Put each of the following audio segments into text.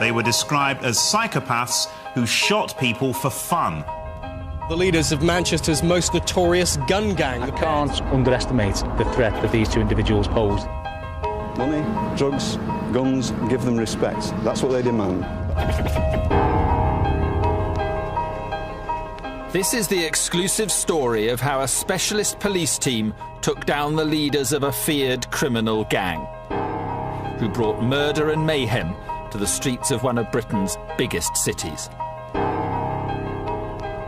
They were described as psychopaths who shot people for fun. The leaders of Manchester's most notorious gun gang. I can't underestimate the threat that these two individuals pose. Money, drugs, guns, give them respect. That's what they demand. This is the exclusive story of how a specialist police team took down the leaders of a feared criminal gang, who brought murder and mayhem to the streets of one of Britain's biggest cities.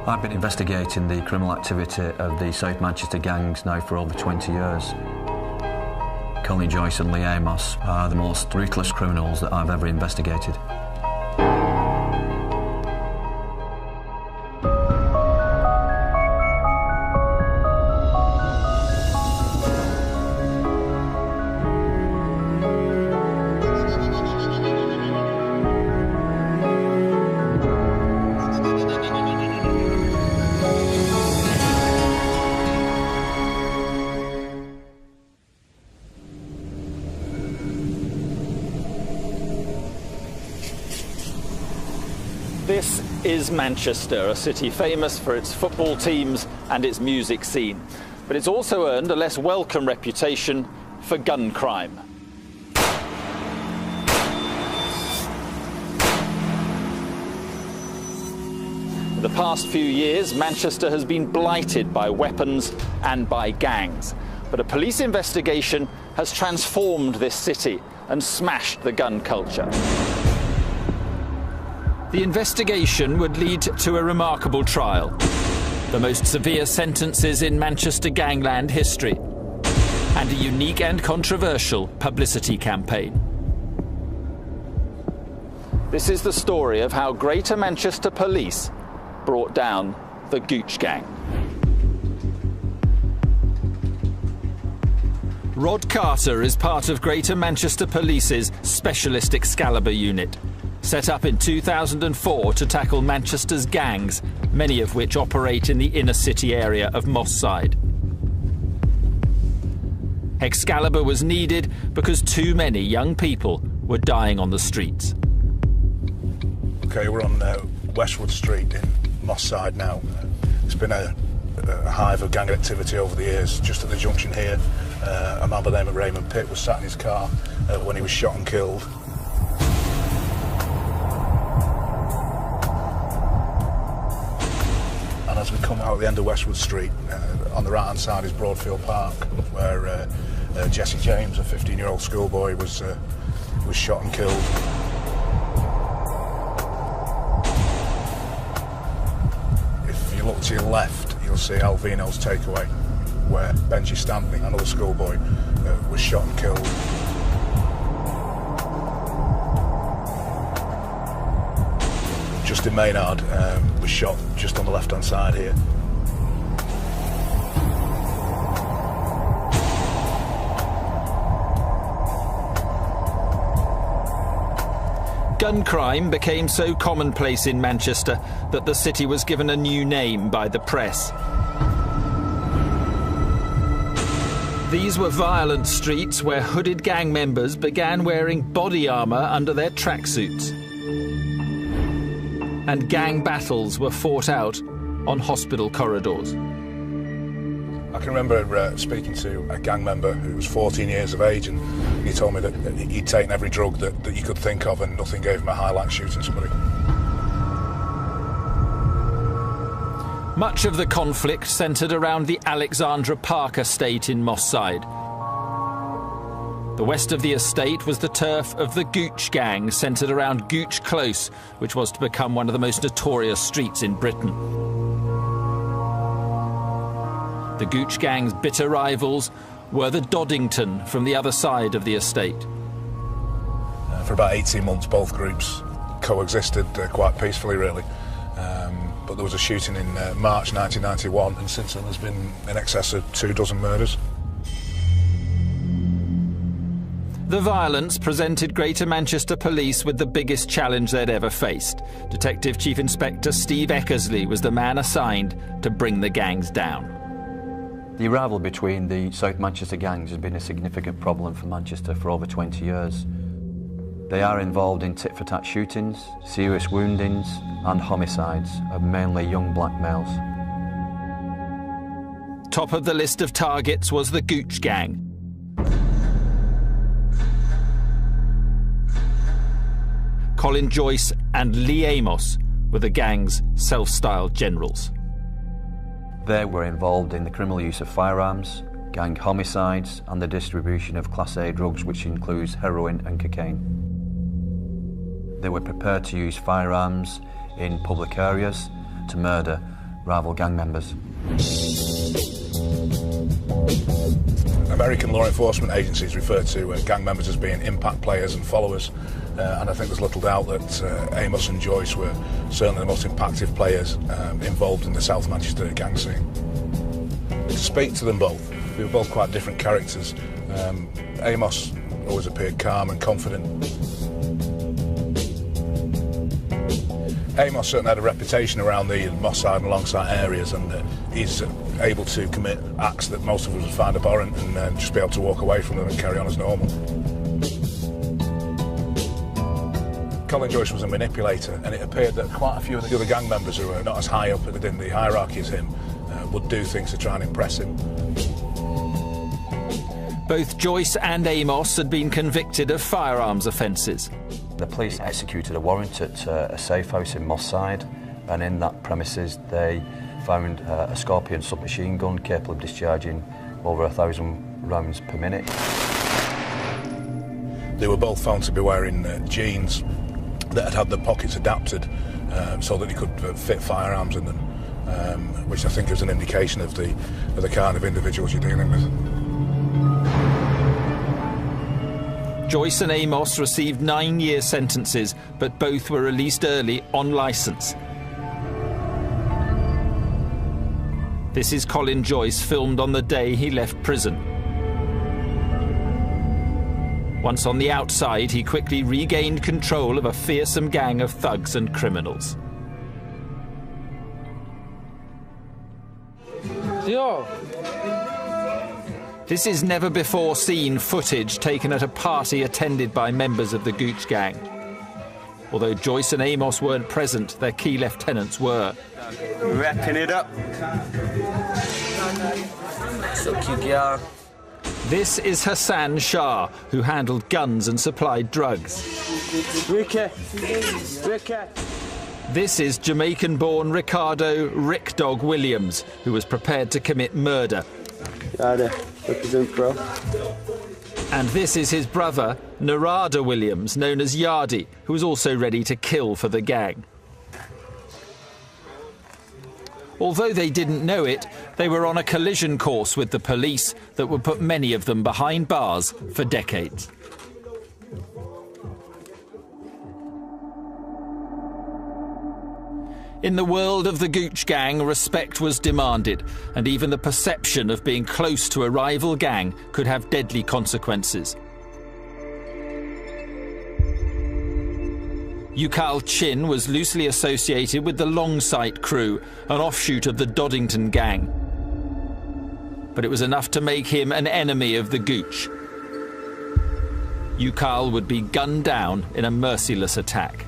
I've been investigating the criminal activity of the South Manchester gangs now for over 20 years. Colin Joyce and Lee Amos are the most ruthless criminals that I've ever investigated. This is Manchester, a city famous for its football teams and its music scene. But it's also earned a less welcome reputation for gun crime. In the past few years, Manchester has been blighted by weapons and by gangs. But a police investigation has transformed this city and smashed the gun culture. The investigation would lead to a remarkable trial, the most severe sentences in Manchester gangland history, and a unique and controversial publicity campaign. This is the story of how Greater Manchester Police brought down the Gooch Gang. Rod Carter is part of Greater Manchester Police's Specialist Excalibur unit, set up in 2004 to tackle Manchester's gangs, many of which operate in the inner city area of Moss Side. Excalibur was needed because too many young people were dying on the streets. OK, we're on Westwood Street in Moss Side now. It's been a hive of gang activity over the years. Just at the junction here, a man by the name of Raymond Pitt was sat in his car when he was shot and killed. And as we come out at the end of Westwood Street, on the right-hand side is Broadfield Park, where Jesse James, a 15-year-old schoolboy, was shot and killed. If you look to your left, you'll see Alvino's Takeaway, where Benji Stanley, another schoolboy, was shot and killed. Justin Maynard was shot just on the left-hand side here. Gun crime became so commonplace in Manchester that the city was given a new name by the press. These were violent streets where hooded gang members began wearing body armour under their tracksuits. And gang battles were fought out on hospital corridors. I can remember speaking to a gang member who was 14 years of age, and he told me that he'd taken every drug that you could think of and nothing gave him a high like shooting somebody. Much of the conflict centred around the Alexandra Park estate in Moss Side. The west of the estate was the turf of the Gooch Gang, centred around Gooch Close, which was to become one of the most notorious streets in Britain. The Gooch Gang's bitter rivals were the Doddington from the other side of the estate. For about 18 months, both groups coexisted quite peacefully, really. But there was a shooting in March 1991, and since then there's been in excess of 24 murders. The violence presented Greater Manchester Police with the biggest challenge they'd ever faced. Detective Chief Inspector Steve Eckersley was the man assigned to bring the gangs down. The rivalry between the South Manchester gangs has been a significant problem for Manchester for over 20 years. They are involved in tit-for-tat shootings, serious woundings and homicides of mainly young black males. Top of the list of targets was the Gooch Gang. Colin Joyce and Lee Amos were the gang's self-styled generals. They were involved in the criminal use of firearms, gang homicides and the distribution of Class A drugs, which includes heroin and cocaine. They were prepared to use firearms in public areas to murder rival gang members. American law enforcement agencies refer to gang members as being impact players and followers, and I think there's little doubt that Amos and Joyce were certainly the most impactful players involved in the South Manchester gang scene. To speak to them both, we were both quite different characters. Amos always appeared calm and confident. Amos certainly had a reputation around the Moss Side and Longside areas, and he's able to commit acts that most of us would find abhorrent and just be able to walk away from them and carry on as normal. Colin Joyce was a manipulator, and it appeared that quite a few of the other gang members who were not as high up within the hierarchy as him would do things to try and impress him. Both Joyce and Amos had been convicted of firearms offences. The police executed a warrant at a safe house in Moss Side, and in that premises they found a Scorpion submachine gun capable of discharging over 1,000 rounds per minute. They were both found to be wearing jeans that had the pockets adapted so that they could fit firearms in them, which I think is an indication of the kind of individuals you're dealing with. Joyce and Amos received 9-year sentences, but both were released early on licence. This is Colin Joyce, filmed on the day he left prison. Once on the outside, he quickly regained control of a fearsome gang of thugs and criminals. Yo! This is never-before-seen footage taken at a party attended by members of the Gooch Gang. Although Joyce and Amos weren't present, their key lieutenants were. Wrapping it up. Suck you, girl. This is Hassan Shah, who handled guns and supplied drugs. Ricky. This is Jamaican-born Ricardo Rick Dog Williams, who was prepared to commit murder. And this is his brother, Narada Williams, known as Yardy, who was also ready to kill for the gang. Although they didn't know it, they were on a collision course with the police that would put many of them behind bars for decades. In the world of the Gooch Gang, respect was demanded, and even the perception of being close to a rival gang could have deadly consequences. Ukal Chin was loosely associated with the Longsight crew, an offshoot of the Doddington Gang. But it was enough to make him an enemy of the Gooch. Ukal would be gunned down in a merciless attack.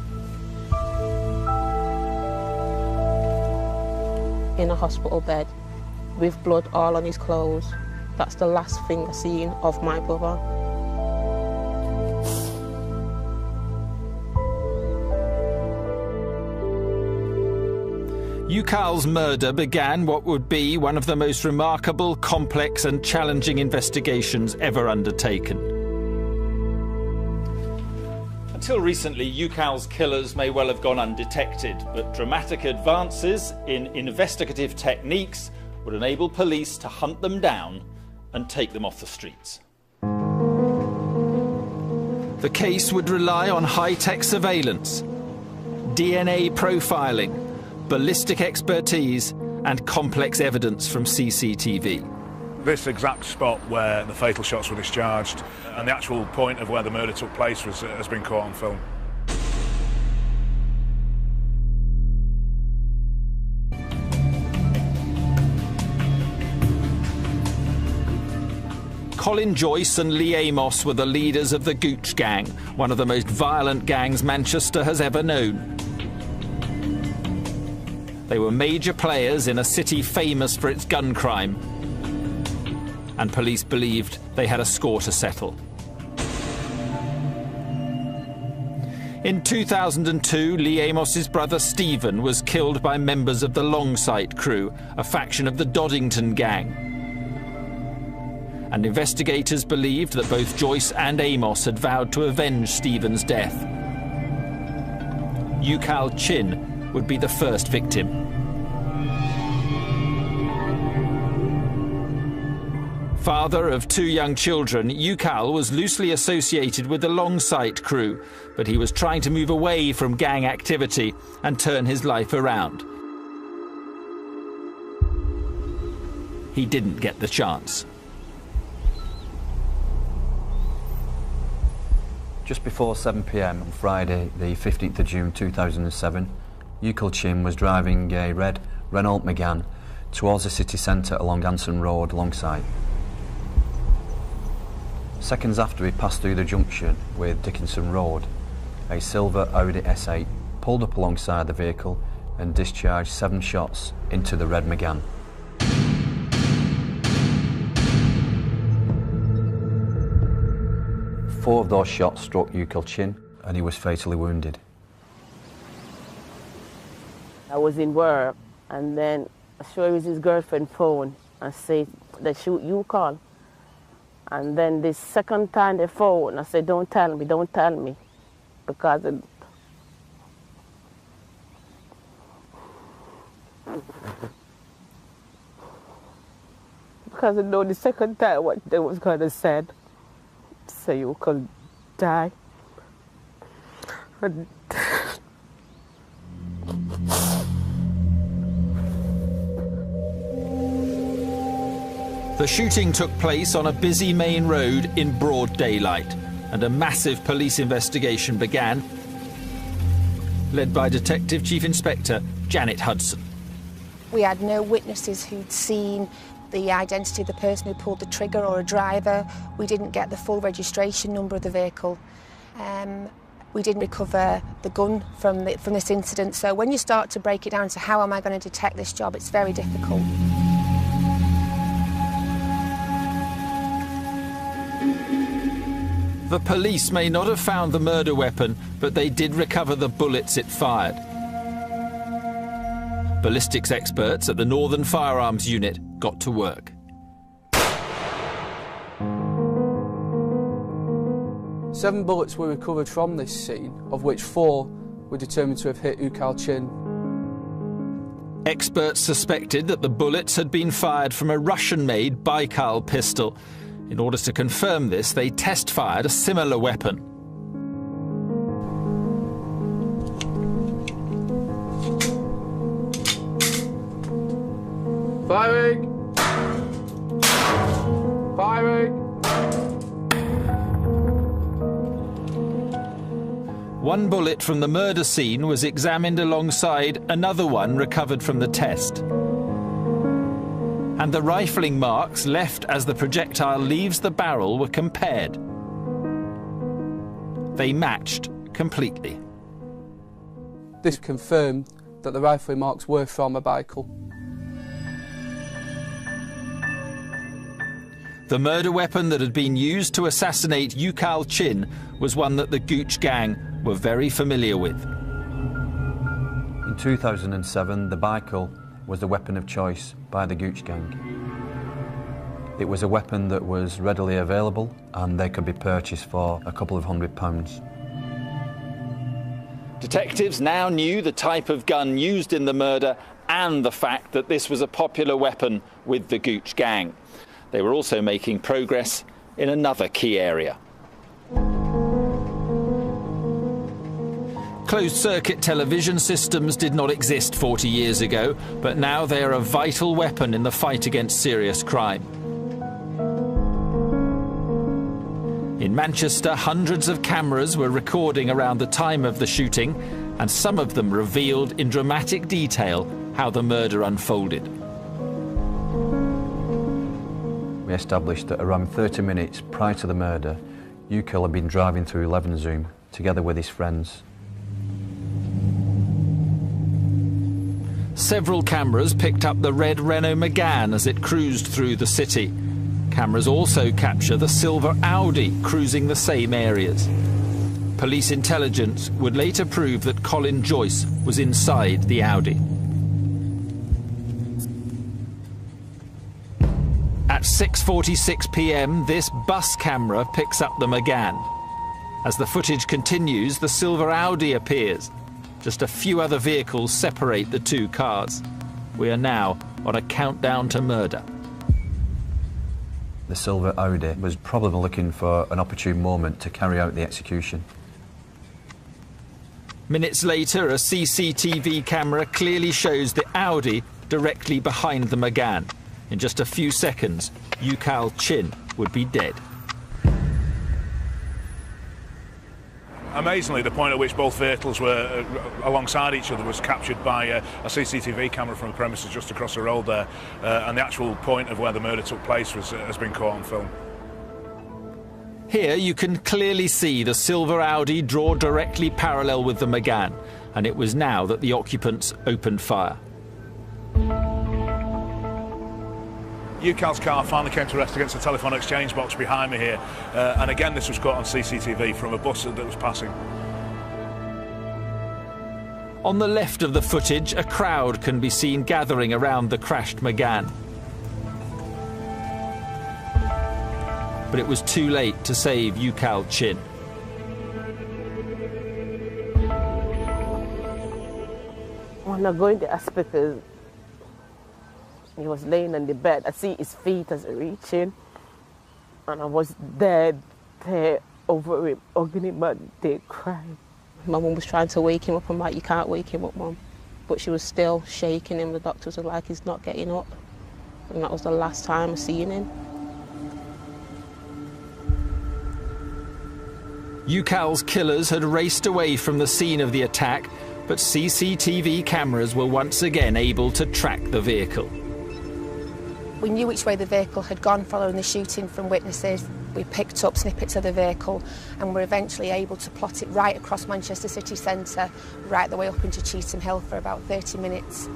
In a hospital bed, with blood all on his clothes. That's the last thing I seen of my brother. Ukal's murder began what would be one of the most remarkable, complex and challenging investigations ever undertaken. Until recently, Ukal's killers may well have gone undetected, but dramatic advances in investigative techniques would enable police to hunt them down and take them off the streets. The case would rely on high-tech surveillance, DNA profiling, ballistic expertise and complex evidence from CCTV. This exact spot where the fatal shots were discharged and the actual point of where the murder took place has been caught on film. Colin Joyce and Lee Amos were the leaders of the Gooch Gang, one of the most violent gangs Manchester has ever known. They were major players in a city famous for its gun crime, and police believed they had a score to settle. In 2002, Lee Amos's brother Stephen was killed by members of the Longsight crew, a faction of the Doddington Gang. And investigators believed that both Joyce and Amos had vowed to avenge Stephen's death. Ukal Chin would be the first victim. Father of 2 young children, Ukal was loosely associated with the Longsight crew, but he was trying to move away from gang activity and turn his life around. He didn't get the chance. Just before 7 p.m. on Friday, the 15th of June 2007, Ukal Chin was driving a red Renault Megane towards the city centre along Anson Road, Longsight. Seconds after he passed through the junction with Dickinson Road, a silver Audi S8 pulled up alongside the vehicle and discharged 7 shots into the red Megane. Four of those shots struck Ukal Chin and he was fatally wounded. I was in work and then I showed his girlfriend phone and said, they shoot Ukal. And then the second time they phoned, I said, don't tell me, because I know the second time what they was going to say, so you could die. And the shooting took place on a busy main road in broad daylight, and a massive police investigation began, led by Detective Chief Inspector Janet Hudson. We had no witnesses who'd seen the identity of the person who pulled the trigger or a driver. We didn't get the full registration number of the vehicle. We didn't recover the gun from this incident. So when you start to break it down to how am I going to detect this job, it's very difficult. The police may not have found the murder weapon, but they did recover the bullets it fired. Ballistics experts at the Northern Firearms Unit got to work. 7 bullets were recovered from this scene, of which 4 were determined to have hit Ukal Chin. Experts suspected that the bullets had been fired from a Russian-made Baikal pistol. In order to confirm this, they test-fired a similar weapon. Firing! Firing! One bullet from the murder scene was examined alongside another one recovered from the test. And the rifling marks left as the projectile leaves the barrel were compared. They matched completely. This confirmed that the rifling marks were from a Baikal. The murder weapon that had been used to assassinate Ukal Chin was one that the Gooch Gang were very familiar with. In 2007, the Baikal was the weapon of choice by the Gooch Gang. It was a weapon that was readily available and they could be purchased for a couple of £100. Detectives now knew the type of gun used in the murder and the fact that this was a popular weapon with the Gooch Gang. They were also making progress in another key area. Closed-circuit television systems did not exist 40 years ago, but now they are a vital weapon in the fight against serious crime. In Manchester, hundreds of cameras were recording around the time of the shooting, and some of them revealed in dramatic detail how the murder unfolded. We established that around 30 minutes prior to the murder, Ucal had been driving through Levenshulme together with his friends. Several cameras picked up the red Renault Megane as it cruised through the city. Cameras also capture the silver Audi cruising the same areas. Police intelligence would later prove that Colin Joyce was inside the Audi. At 6:46 p.m, this bus camera picks up the Megane. As the footage continues, the silver Audi appears. Just a few other vehicles separate the two cars. We are now on a countdown to murder. The silver Audi was probably looking for an opportune moment to carry out the execution. Minutes later, a CCTV camera clearly shows the Audi directly behind the Megane. In just a few seconds, Ucal Chin would be dead. Amazingly, the point at which both vehicles were alongside each other was captured by a CCTV camera from the premises just across the road there, and the actual point of where the murder took place has been caught on film. Here you can clearly see the silver Audi draw directly parallel with the Megane, and it was now that the occupants opened fire. Ucal's car finally came to rest against the telephone exchange box behind me here, and again this was caught on CCTV from a bus that was passing. On the left of the footage, a crowd can be seen gathering around the crashed Megane. But it was too late to save Ucal Chin. When I go in the hospital, he was laying on the bed. I see his feet as I reach in, and I was dead there over him, hugging him and they cried. My mum was trying to wake him up. I'm like, you can't wake him up, Mum. But she was still shaking him. The doctors were like, he's not getting up. And that was the last time I seen him. Ucal's killers had raced away from the scene of the attack, but CCTV cameras were once again able to track the vehicle. We knew which way the vehicle had gone following the shooting from witnesses. We picked up snippets of the vehicle and were eventually able to plot it right across Manchester city centre, right the way up into Cheetham Hill for about 30 minutes.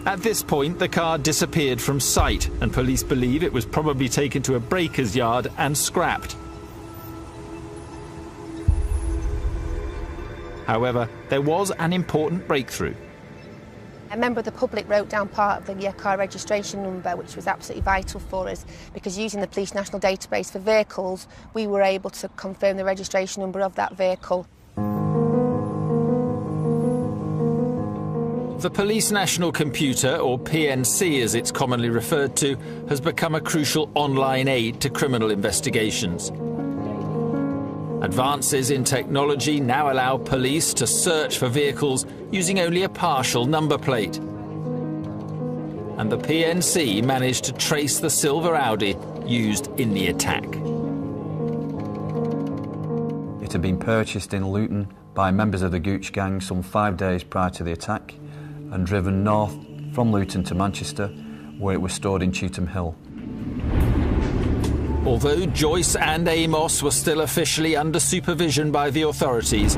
At this point, the car disappeared from sight, and police believe it was probably taken to a breaker's yard and scrapped. However, there was an important breakthrough. A member of the public wrote down part of the car registration number, which was absolutely vital for us, because using the Police National Database for vehicles, we were able to confirm the registration number of that vehicle. The Police National Computer, or PNC as it's commonly referred to, has become a crucial online aid to criminal investigations. Advances in technology now allow police to search for vehicles using only a partial number plate. And the PNC managed to trace the silver Audi used in the attack. It had been purchased in Luton by members of the Gooch gang some 5 days prior to the attack and driven north from Luton to Manchester, where it was stored in Cheetham Hill. Although Joyce and Amos were still officially under supervision by the authorities,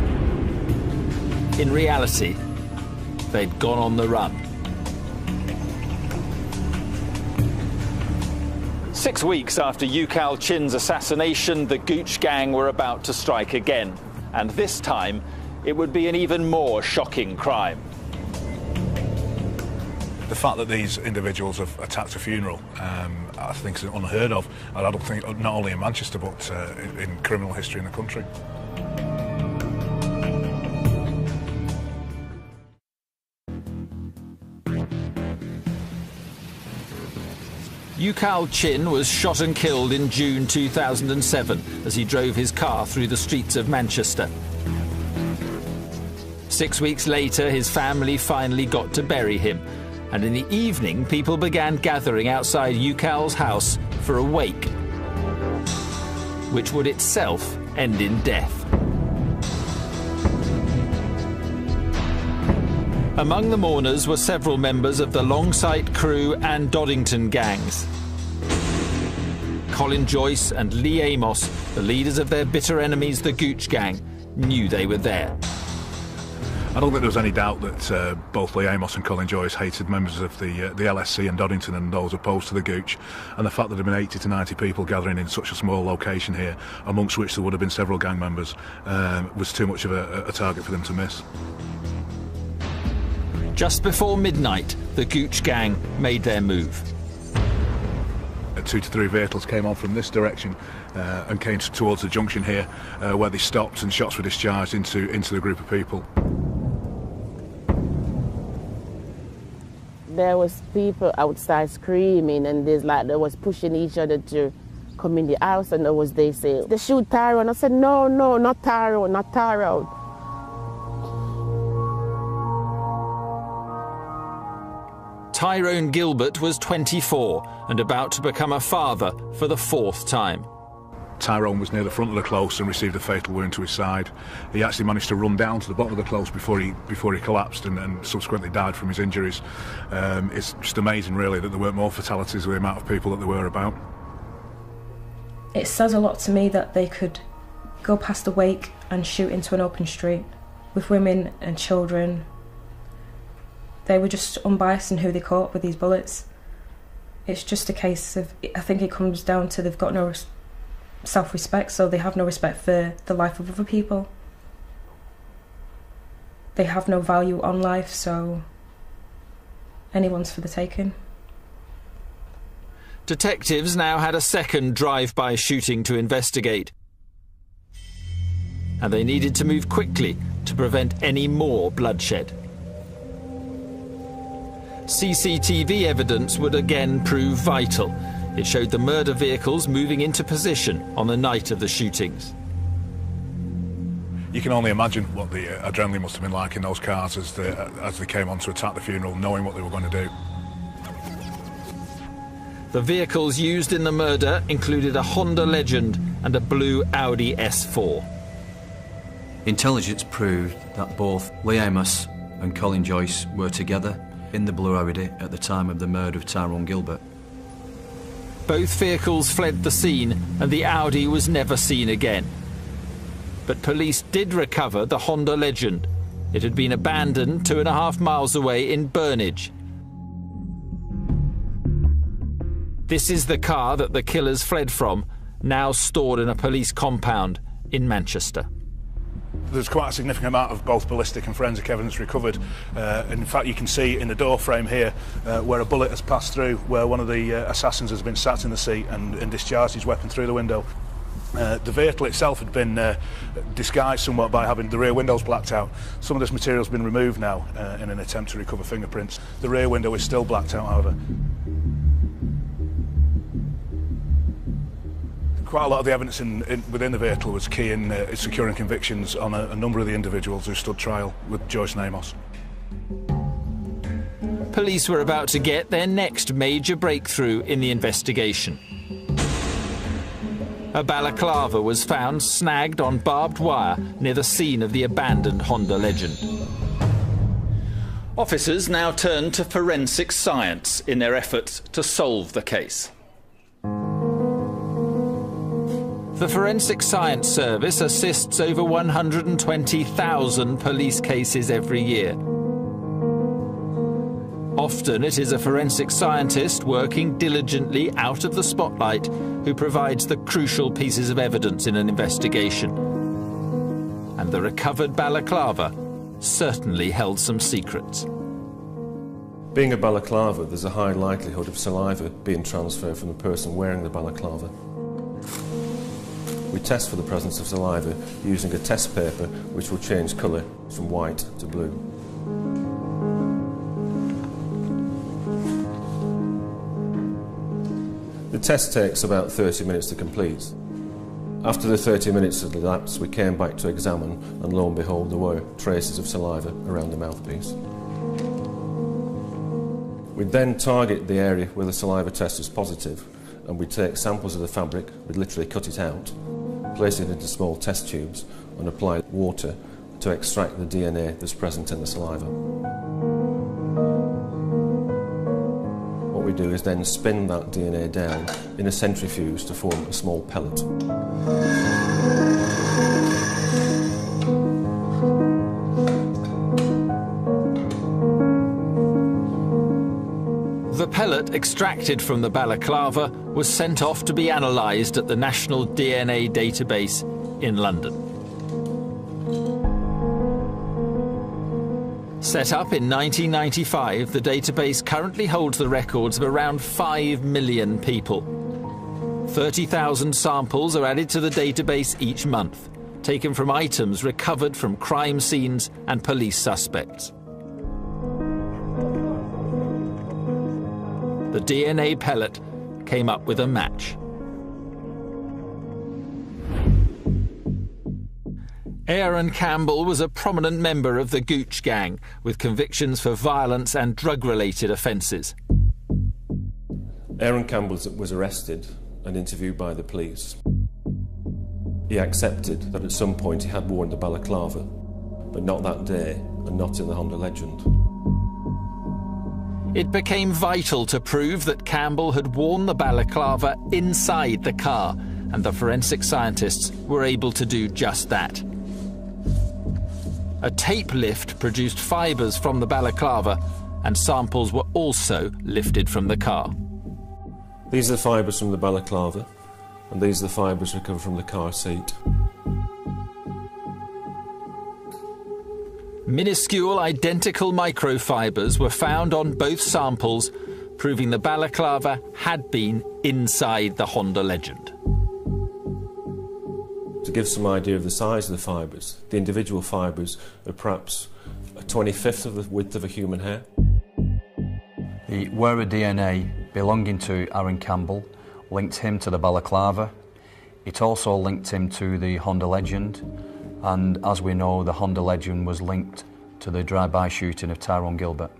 in reality, they'd gone on the run. 6 weeks after Ucal Chin's assassination, the Gooch gang were about to strike again. And this time, it would be an even more shocking crime. The fact that these individuals have attacked a funeral, I think is unheard of. I don't think not only in Manchester but in criminal history in the country. Ucal Chin was shot and killed in June 2007 as he drove his car through the streets of Manchester. 6 weeks later, his family finally got to bury him. And in the evening, people began gathering outside Ucal's house for a wake, which would itself end in death. Among the mourners were several members of the Longsight Crew and Doddington gangs. Colin Joyce and Lee Amos, the leaders of their bitter enemies, the Gooch Gang, knew they were there. I don't think there was any doubt that both Lee Amos and Colin Joyce hated members of the LSC and Doddington and those opposed to the Gooch, and the fact that there had been 80 to 90 people gathering in such a small location here, amongst which there would have been several gang members, was too much of a target for them to miss. Just before midnight, the Gooch Gang made their move. 2 to 3 vehicles came on from this direction and came towards the junction here, where they stopped and shots were discharged into the group of people. There was people outside screaming, and they was pushing each other to come in the house, and they say, "They shoot Tyrone." I said, "No, no, not Tyrone, not Tyrone." Tyrone Gilbert was 24 and about to become a father for the 4th time. Tyrone was near the front of the close and received a fatal wound to his side. He actually managed to run down to the bottom of the close before he collapsed and subsequently died from his injuries. It's just amazing, really, that there weren't more fatalities with the amount of people that there were about. It says a lot to me that they could go past the wake and shoot into an open street with women and children. They were just unbiased in who they caught with these bullets. It's just a case of, I think it comes down to they've got no self-respect, so they have no respect for the life of other people. They have no value on life, so anyone's for the taking. Detectives now had a second drive-by shooting to investigate, and they needed to move quickly to prevent any more bloodshed. CCTV evidence would again prove vital. It showed the murder vehicles moving into position on the night of the shootings. You can only imagine what the adrenaline must have been like in those cars as they came on to attack the funeral, knowing what they were going to do. The vehicles used in the murder included a Honda Legend and a blue Audi S4. Intelligence proved that both Lee Amos and Colin Joyce were together in the blue Audi at the time of the murder of Tyrone Gilbert. Both vehicles fled the scene and the Audi was never seen again. But police did recover the Honda Legend. It had been abandoned 2.5 miles away in Burnage. This is the car that the killers fled from, now stored in a police compound in Manchester. There's quite a significant amount of both ballistic and forensic evidence recovered. In fact, you can see in the door frame here where a bullet has passed through, where one of the assassins has been sat in the seat and discharged his weapon through the window. The vehicle itself had been disguised somewhat by having the rear windows blacked out. Some of this material has been removed now in an attempt to recover fingerprints. The rear window is still blacked out, however. Quite a lot of the evidence within the vehicle was key in securing convictions on a number of the individuals who stood trial with Joyce and Amos. Police were about to get their next major breakthrough in the investigation. A balaclava was found snagged on barbed wire near the scene of the abandoned Honda Legend. Officers now turned to forensic science in their efforts to solve the case. The Forensic Science Service assists over 120,000 police cases every year. Often it is a forensic scientist working diligently out of the spotlight who provides the crucial pieces of evidence in an investigation. And the recovered balaclava certainly held some secrets. Being a balaclava, there's a high likelihood of saliva being transferred from the person wearing the balaclava. We test for the presence of saliva using a test paper which will change colour from white to blue. The test takes about 30 minutes to complete. After the 30 minutes had elapsed, we came back to examine, and lo and behold, there were traces of saliva around the mouthpiece. We'd then target the area where the saliva test was positive, and we'd take samples of the fabric, we'd literally cut it out, place it into small test tubes, and apply water to extract the DNA that's present in the saliva. What we we do is then spin that DNA down in a centrifuge to form a small pellet. The pellet extracted from the balaclava was sent off to be analysed at the National DNA Database in London. Set up in 1995, the database currently holds the records of around 5 million people. 30,000 samples are added to the database each month, taken from items recovered from crime scenes and police suspects. The DNA pellet came up with a match. Aaron Campbell was a prominent member of the Gooch Gang, with convictions for violence and drug-related offences. Aaron Campbell was arrested and interviewed by the police. He accepted that at some point he had worn the balaclava, but not that day and not in the Honda Legend. It became vital to prove that Campbell had worn the balaclava inside the car, and the forensic scientists were able to do just that. A tape lift produced fibres from the balaclava, and samples were also lifted from the car. These are the fibres from the balaclava, and these are the fibres recovered from the car seat. Minuscule identical microfibres were found on both samples, proving the balaclava had been inside the Honda Legend. To give some idea of the size of the fibres, the individual fibres are perhaps a 25th of the width of a human hair. The wearer DNA belonging to Aaron Campbell linked him to the balaclava. It also linked him to the Honda Legend, and as we know, the Honda Legend was linked to the drive-by shooting of Tyrone Gilbert.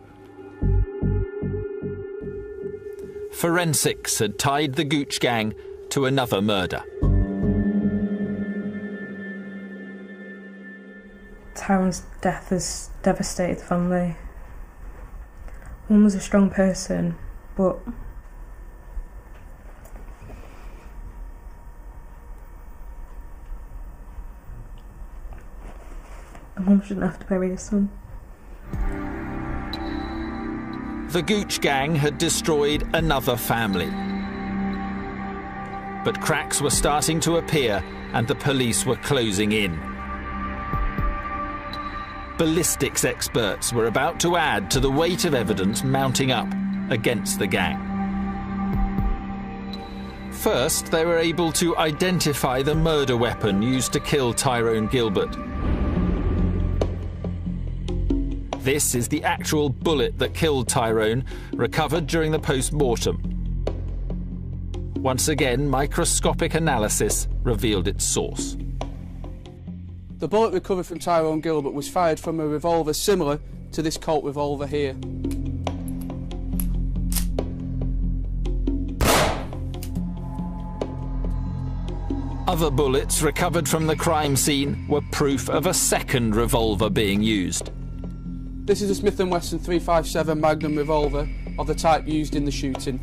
Forensics had tied the Gooch Gang to another murder. Tyrone's death has devastated the family. Mum was a strong person, but a mum shouldn't have to bury her son. The Gooch Gang had destroyed another family. But cracks were starting to appear and the police were closing in. Ballistics experts were about to add to the weight of evidence mounting up against the gang. First, they were able to identify the murder weapon used to kill Tyrone Gilbert. This is the actual bullet that killed Tyrone, recovered during the post-mortem. Once again, microscopic analysis revealed its source. The bullet recovered from Tyrone Gilbert was fired from a revolver similar to this Colt revolver here. Other bullets recovered from the crime scene were proof of a second revolver being used. This is a Smith & Wesson .357 Magnum revolver of the type used in the shooting.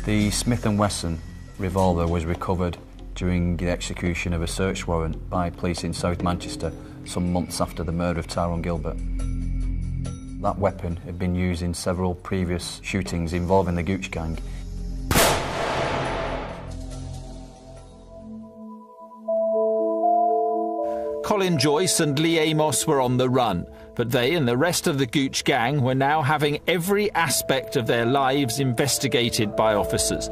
The Smith & Wesson revolver was recovered during the execution of a search warrant by police in South Manchester some months after the murder of Tyrone Gilbert. That weapon had been used in several previous shootings involving the Gooch Gang. Colin Joyce and Lee Amos were on the run, but they and the rest of the Gooch Gang were now having every aspect of their lives investigated by officers.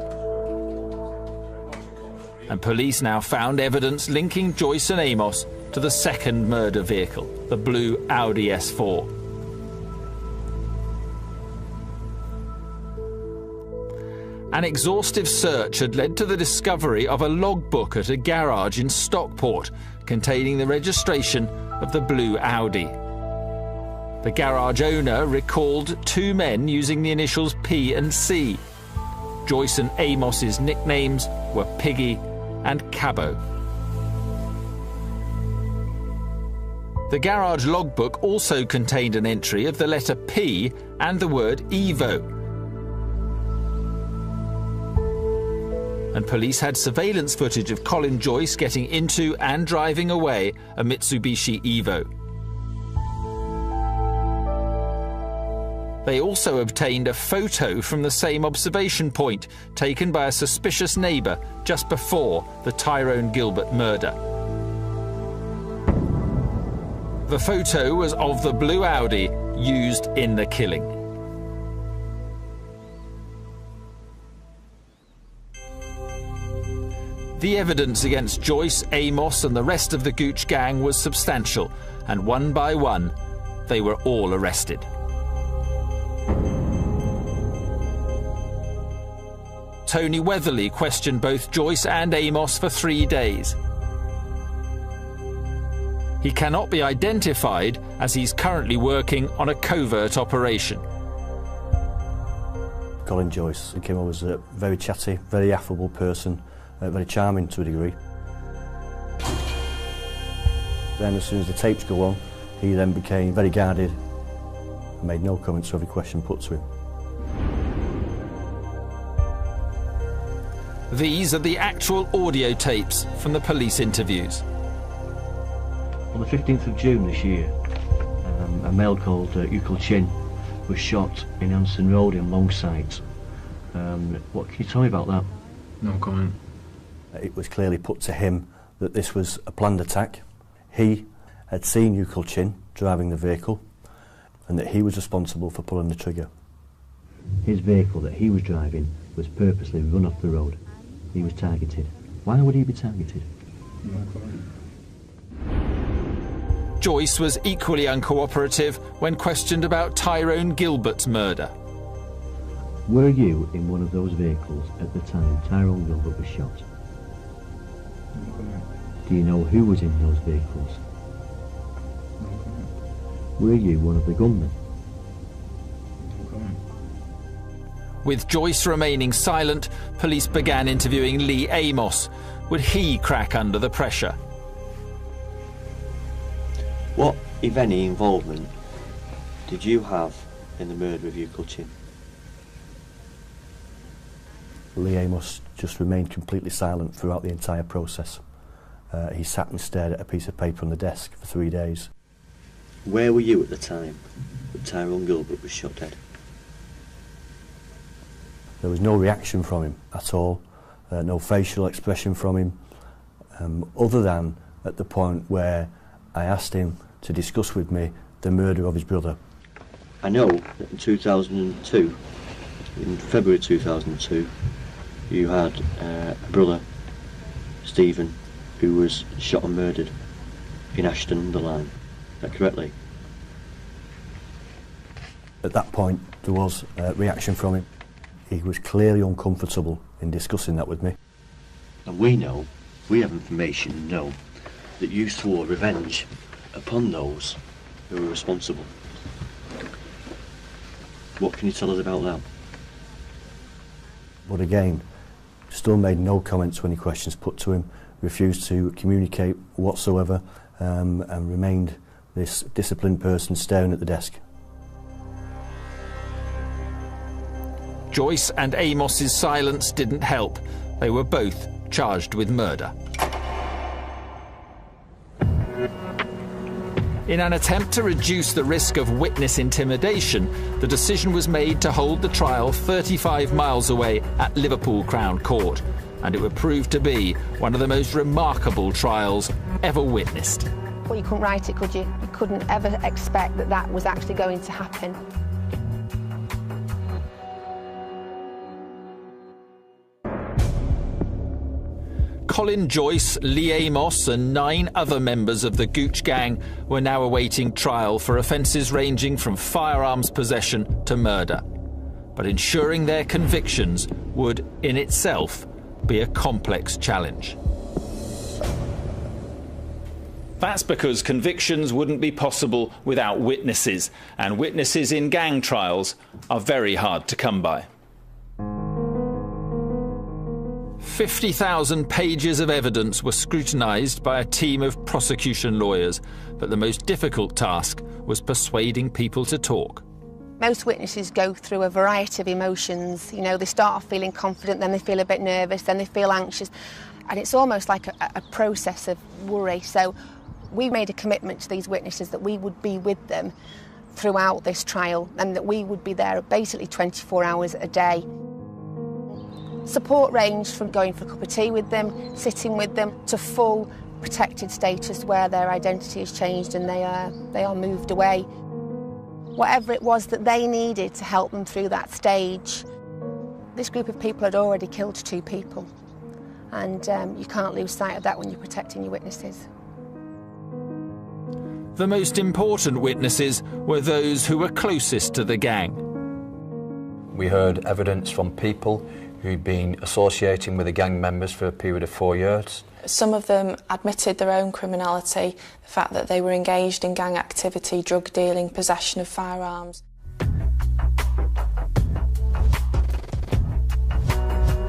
And police now found evidence linking Joyce and Amos to the second murder vehicle, the blue Audi S4. An exhaustive search had led to the discovery of a logbook at a garage in Stockport containing the registration of the blue Audi. The garage owner recalled two men using the initials P and C. Joyce and Amos's nicknames were Piggy and Cabbo. The garage logbook also contained an entry of the letter P and the word Evo. And police had surveillance footage of Colin Joyce getting into and driving away a Mitsubishi Evo. They also obtained a photo from the same observation point, taken by a suspicious neighbour just before the Tyrone Gilbert murder. The photo was of the blue Audi used in the killing. The evidence against Joyce, Amos and the rest of the Gooch gang was substantial, and one by one, they were all arrested. Tony Weatherly questioned both Joyce and Amos for 3 days. He cannot be identified as he's currently working on a covert operation. Colin Joyce, he came over as a very chatty, very affable person, very charming to a degree. Then as soon as the tapes go on, he then became very guarded and made no comments to every question put to him. These are the actual audio tapes from the police interviews. On the 15th of June this year, a male called Ukul Chin was shot in Anson Road in Longsight. What can you tell me about that? No comment. It was clearly put to him that this was a planned attack. He had seen Ukul Chin driving the vehicle and that he was responsible for pulling the trigger. His vehicle that he was driving was purposely run off the road. He was targeted. Why would he be targeted? No comment. Joyce was equally uncooperative when questioned about Tyrone Gilbert's murder. Were you in one of those vehicles at the time Tyrone Gilbert was shot? No comment. Do you know who was in those vehicles? No comment. Were you one of the gunmen? No comment. With Joyce remaining silent, police began interviewing Lee Amos. Would he crack under the pressure? What, if any, involvement did you have in the murder of Ukul Chin? Lee Amos just remained completely silent throughout the entire process. He sat and stared at a piece of paper on the desk for 3 days. Where were you at the time that Tyrone Gilbert was shot dead? There was no reaction from him at all, no facial expression from him, other than at the point where I asked him to discuss with me the murder of his brother. I know that in 2002, in February 2002, you had a brother, Stephen, who was shot and murdered in Ashton-under-Lyne. Is that correctly? At that point, there was a reaction from him. He was clearly uncomfortable in discussing that with me. And we have information and know that you swore revenge upon those who were responsible. What can you tell us about that? But again, still made no comments to any questions put to him, refused to communicate whatsoever, and remained this disciplined person staring at the desk. Joyce and Amos's silence didn't help. They were both charged with murder. In an attempt to reduce the risk of witness intimidation, the decision was made to hold the trial 35 miles away at Liverpool Crown Court, and it would prove to be one of the most remarkable trials ever witnessed. Well, you couldn't write it, could you? You couldn't ever expect that that was actually going to happen. Colin Joyce, Lee Amos and 9 other members of the Gooch gang were now awaiting trial for offences ranging from firearms possession to murder. But ensuring their convictions would, in itself, be a complex challenge. That's because convictions wouldn't be possible without witnesses, and witnesses in gang trials are very hard to come by. 50,000 pages of evidence were scrutinised by a team of prosecution lawyers, but the most difficult task was persuading people to talk. Most witnesses go through a variety of emotions. You know, they start off feeling confident, then they feel a bit nervous, then they feel anxious. And it's almost like a process of worry. So we made a commitment to these witnesses that we would be with them throughout this trial and that we would be there basically 24 hours a day. Support ranged from going for a cup of tea with them, sitting with them, to full protected status where their identity has changed and they are moved away. Whatever it was that they needed to help them through that stage. This group of people had already killed 2 people, and you can't lose sight of that when you're protecting your witnesses. The most important witnesses were those who were closest to the gang. We heard evidence from people who'd been associating with the gang members for a period of 4 years. Some of them admitted their own criminality, the fact that they were engaged in gang activity, drug dealing, possession of firearms.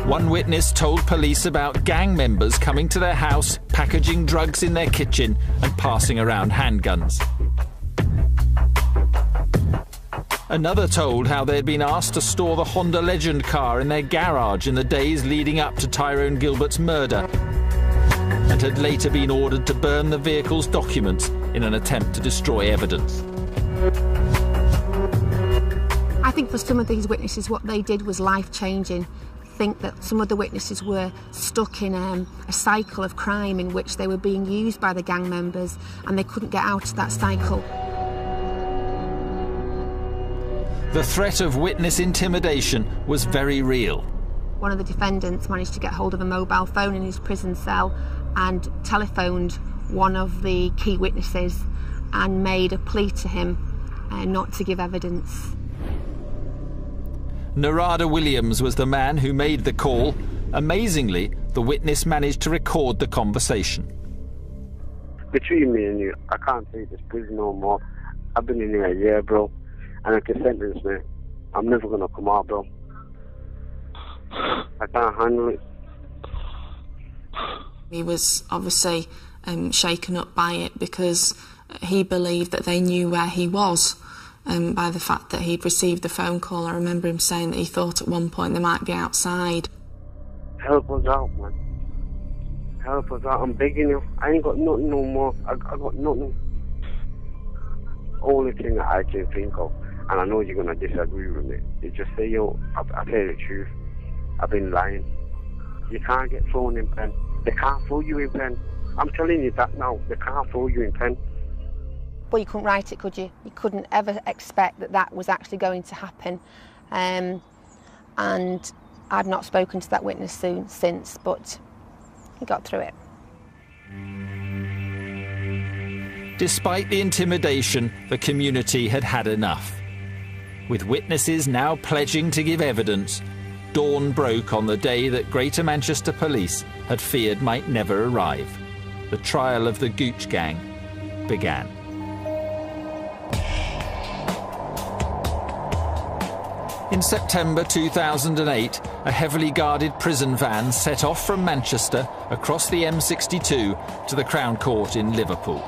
One witness told police about gang members coming to their house, packaging drugs in their kitchen and passing around handguns. Another told how they'd been asked to store the Honda Legend car in their garage in the days leading up to Tyrone Gilbert's murder, and had later been ordered to burn the vehicle's documents in an attempt to destroy evidence. I think for some of these witnesses what they did was life-changing. I think that some of the witnesses were stuck in a cycle of crime in which they were being used by the gang members and they couldn't get out of that cycle. The threat of witness intimidation was very real. One of the defendants managed to get hold of a mobile phone in his prison cell and telephoned one of the key witnesses and made a plea to him not to give evidence. Narada Williams was the man who made the call. Amazingly, the witness managed to record the conversation. Between me and you, I can't take this prison no more. I've been in here a year, bro, and if they sentence me, I'm never gonna come out, bro. I can't handle it. He was obviously shaken up by it because he believed that they knew where he was by the fact that he'd received the phone call. I remember him saying that he thought at one point they might be outside. Help us out, man. Help us out. I'm begging you. I ain't got nothing no more. I got nothing. Only thing that I can think of, and I know you're gonna disagree with me, is just say, yo, I tell you the truth. I've been lying. You can't get thrown in pen. They can't throw you in pen. I'm telling you that now. They can't throw you in pen. Well, you couldn't write it, could you? You couldn't ever expect that that was actually going to happen. And I've not spoken to that witness since, but he got through it. Despite the intimidation, the community had had enough. With witnesses now pledging to give evidence, dawn broke on the day that Greater Manchester Police had feared might never arrive. The trial of the Gooch Gang began. In September 2008, a heavily guarded prison van set off from Manchester across the M62 to the Crown Court in Liverpool.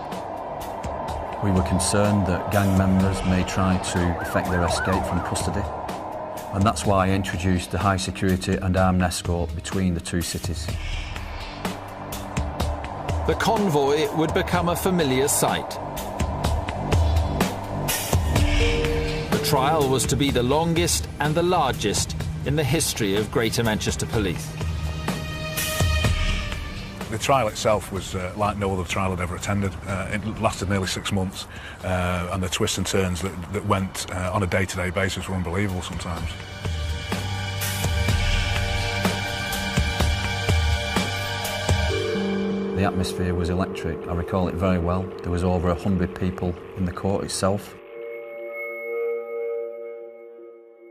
We were concerned that gang members may try to effect their escape from custody, and that's why I introduced the high security and armed escort between the two cities. The convoy would become a familiar sight. The trial was to be the longest and the largest in the history of Greater Manchester Police. The trial itself was like no other trial I'd ever attended. It lasted nearly 6 months, and the twists and turns that went on a day-to-day basis were unbelievable sometimes. The atmosphere was electric. I recall it very well. There was over 100 people in the court itself.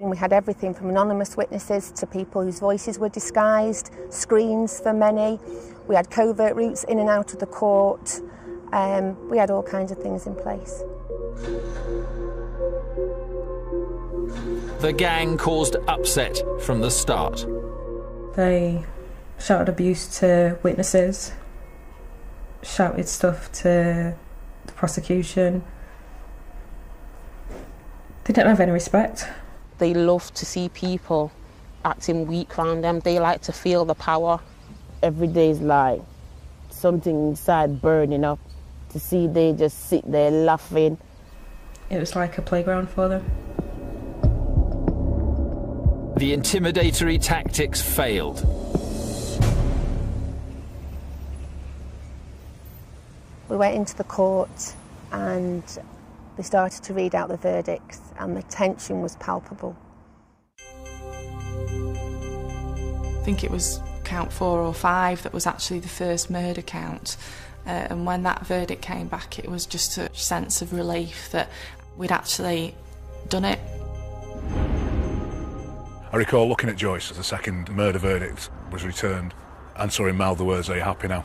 We had everything from anonymous witnesses to people whose voices were disguised, screens for many. We had covert routes in and out of the court. We had all kinds of things in place. The gang caused upset from the start. They shouted abuse to witnesses, shouted stuff to the prosecution. They didn't have any respect. They love to see people acting weak around them. They like to feel the power. Every day is like something inside burning up. To see they just sit there laughing. It was like a playground for them. The intimidatory tactics failed. We went into the court and they started to read out the verdicts, and the tension was palpable. I think it was count 4 or 5 that was actually the first murder count. And when that verdict came back, it was just a sense of relief that we'd actually done it. I recall looking at Joyce as the second murder verdict was returned and saw him mouth the words, "Are you happy now?"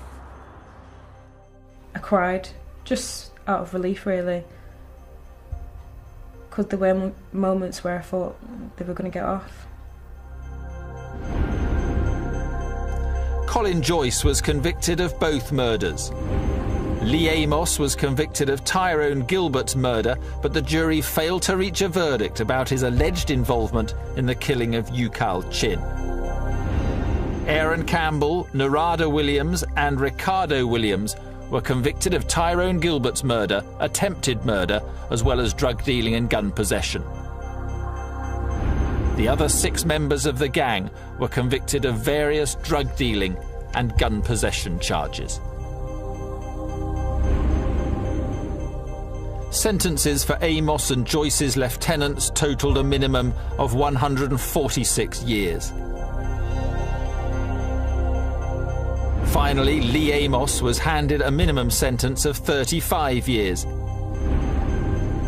I cried, just out of relief really. Because there were moments where I thought they were going to get off. Colin Joyce was convicted of both murders. Lee Amos was convicted of Tyrone Gilbert's murder, but the jury failed to reach a verdict about his alleged involvement in the killing of Ukal Chin. Aaron Campbell, Narada Williams and Ricardo Williams were convicted of Tyrone Gilbert's murder, attempted murder, as well as drug dealing and gun possession. The other 6 members of the gang were convicted of various drug dealing and gun possession charges. Sentences for Amos and Joyce's lieutenants totalled a minimum of 146 years. Finally, Lee Amos was handed a minimum sentence of 35 years.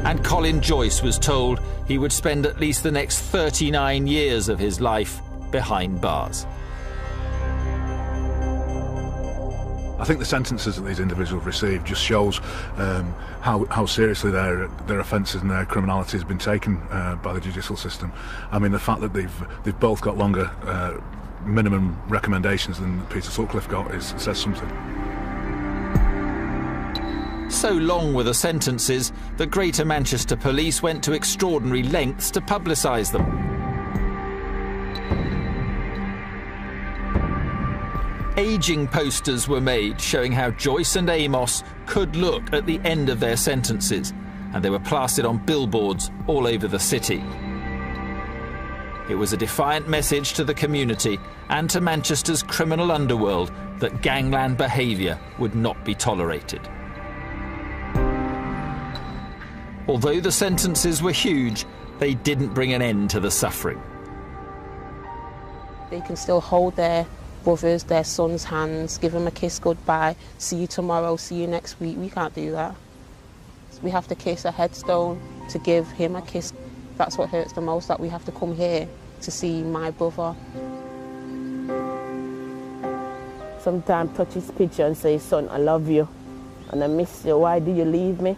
And Colin Joyce was told he would spend at least the next 39 years of his life behind bars. I think the sentences that these individuals received just shows how seriously their offences and their criminality has been taken by the judicial system. I mean, the fact that they've both got longer minimum recommendations than Peter Sutcliffe got says something. So long were the sentences that Greater Manchester Police went to extraordinary lengths to publicise them. Ageing posters were made showing how Joyce and Amos could look at the end of their sentences, and they were plastered on billboards all over the city. It was a defiant message to the community and to Manchester's criminal underworld that gangland behaviour would not be tolerated. Although the sentences were huge, they didn't bring an end to the suffering. They can still hold their brothers, their sons' hands, give them a kiss goodbye, see you tomorrow, see you next week. We can't do that. We have to kiss a headstone to give him a kiss. That's what hurts the most, that we have to come here to see my brother. Sometimes touch his picture and say, "Son, I love you and I miss you. Why do you leave me?"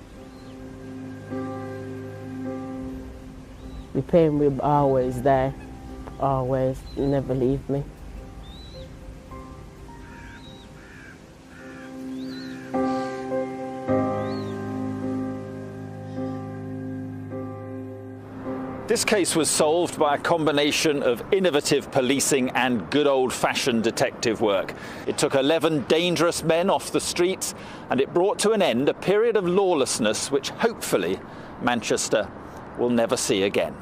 With pain, we're always there. Always. You never leave me. This case was solved by a combination of innovative policing and good old-fashioned detective work. It took 11 dangerous men off the streets, and it brought to an end a period of lawlessness which hopefully Manchester will never see again.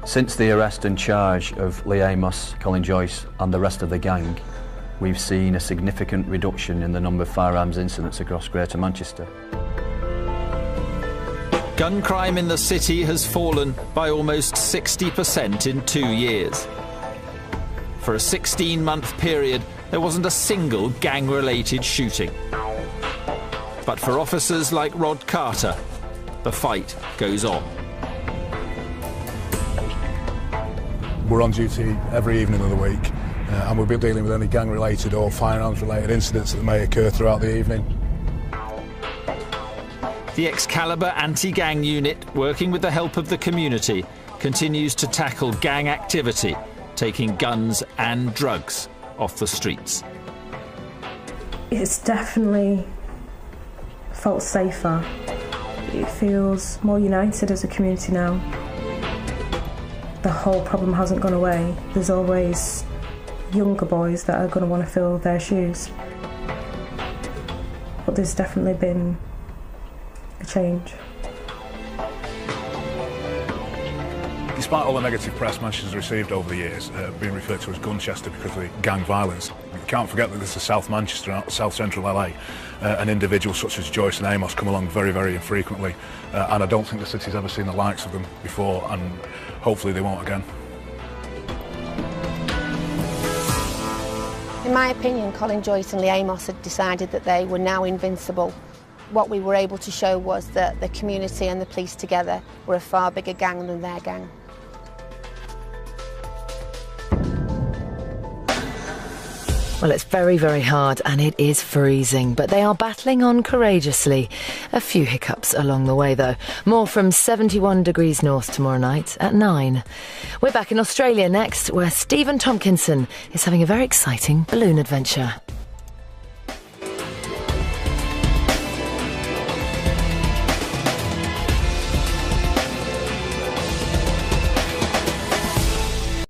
Since the arrest and charge of Lee Amos, Colin Joyce and the rest of the gang, we've seen a significant reduction in the number of firearms incidents across Greater Manchester. Gun crime in the city has fallen by almost 60% in 2 years. For a 16-month period, there wasn't a single gang-related shooting. But for officers like Rod Carter, the fight goes on. We're on duty every evening of the week, and we'll be dealing with any gang-related or firearms-related incidents that may occur throughout the evening. The Excalibur anti-gang unit, working with the help of the community, continues to tackle gang activity taking guns and drugs off the streets. It's definitely felt safer. It feels more united as a community now. The whole problem hasn't gone away. There's always younger boys that are going to want to fill their shoes. But there's definitely been a change. Despite all the negative press Manchester's received over the years, being referred to as Gunchester because of the gang violence, you can't forget that this is South Manchester, South Central LA, and individuals such as Joyce and Amos come along very, very infrequently, and I don't think the city's ever seen the likes of them before, and hopefully they won't again. In my opinion, Colin Joyce and Lee Amos had decided that they were now invincible. What we were able to show was that the community and the police together were a far bigger gang than their gang. Well, it's very, very hard and it is freezing, but they are battling on courageously. A few hiccups along the way, though. More from 71 degrees north tomorrow night at 9. We're back in Australia next, where Stephen Tompkinson is having a very exciting balloon adventure.